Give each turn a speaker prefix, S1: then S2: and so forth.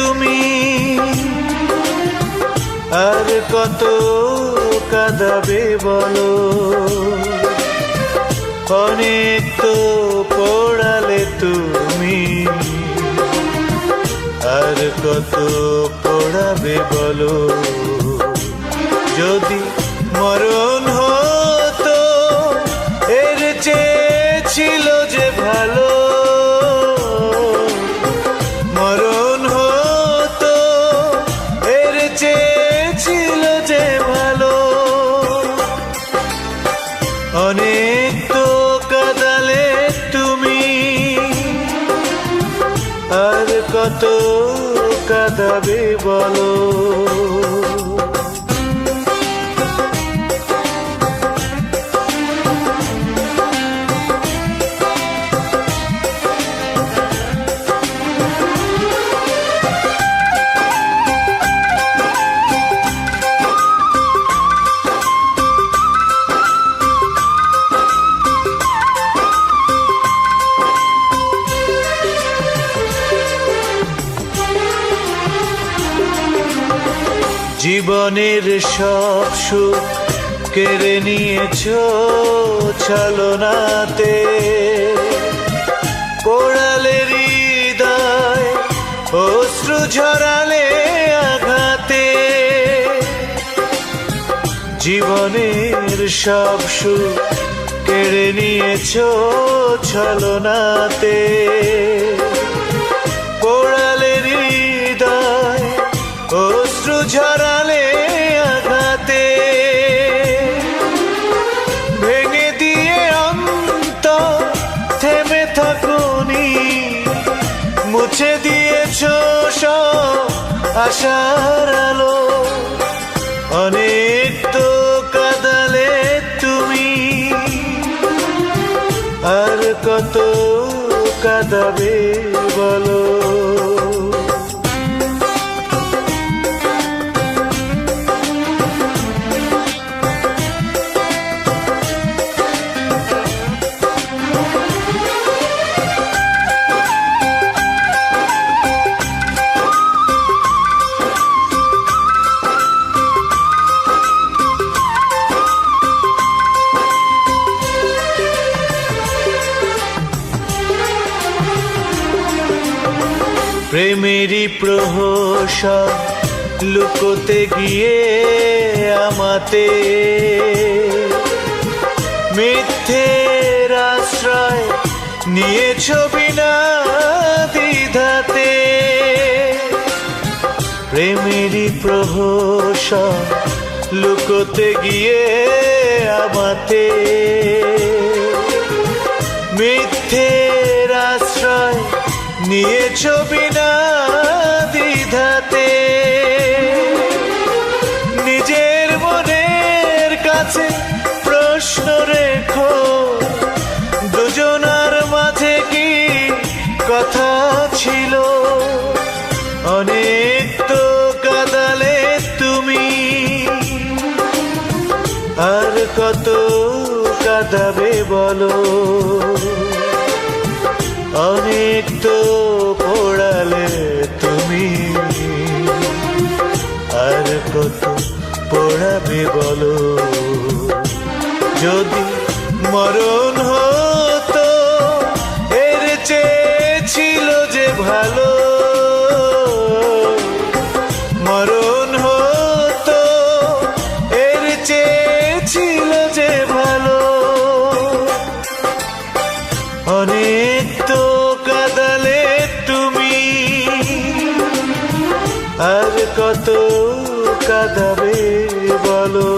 S1: তুমি, আর কত কাঁদাবে বলো। অনেক তো পড়ালে তুমি, আর কত পড়াবে বলো। যদি মরণ হতো এর চেয়ে ছিল যে ভালো, মরণ হতো এর চেয়ে ছিল যে ভালো। অনেক তো কাঁদালে তুমি, আর কত কাঁদাবে বলো। জীবনের সব সুখ কেড়ে নিয়েছো ছলনাতে, পোড়ালে হৃদয় অশ্রু ঝরালে আঘাতে। জীবনের সব সুখ কেড়ে নিয়েছো ছলনাতে, পোড়ালে হৃদয় অশ্রু ঝরালে আঘাতে। ভেঙে দিয়ে অন্তর থেমে থাকুনি, মুছে দিয়েছো সব আশার আলো। অনেক তো কাঁদালে তুমি, আর কত কাঁদাবে বলো। প্রেমেরই প্রহসন লুকোতে গিয়ে আমাতে, মিথ্যের আশ্রয় নিয়েছ বিনা দ্বিধাতে। প্রেমেরই প্রহসন লুকোতে গিয়ে আমাতে, মিথ্যের আশ্রয় নিয়েছ বিনা দ্বিধাতে। নিজের মনের কাছে প্রশ্ন রেখো, দুজনার মাঝে কি কথা ছিল। অনেক তো কাঁদালে তুমি, আর কত কাঁদাবে বলো। অনেক তো পড়ালে তুমি, আর কত পড়াবে বলো। যদি মরণ হতো এর চেয়ে ছিল যে ভালো, মরণ হতো এর চেয়ে ছিল যে ভালো। অনেক তো কাঁদালে তুমি, আর কত কাঁদাবে বলো।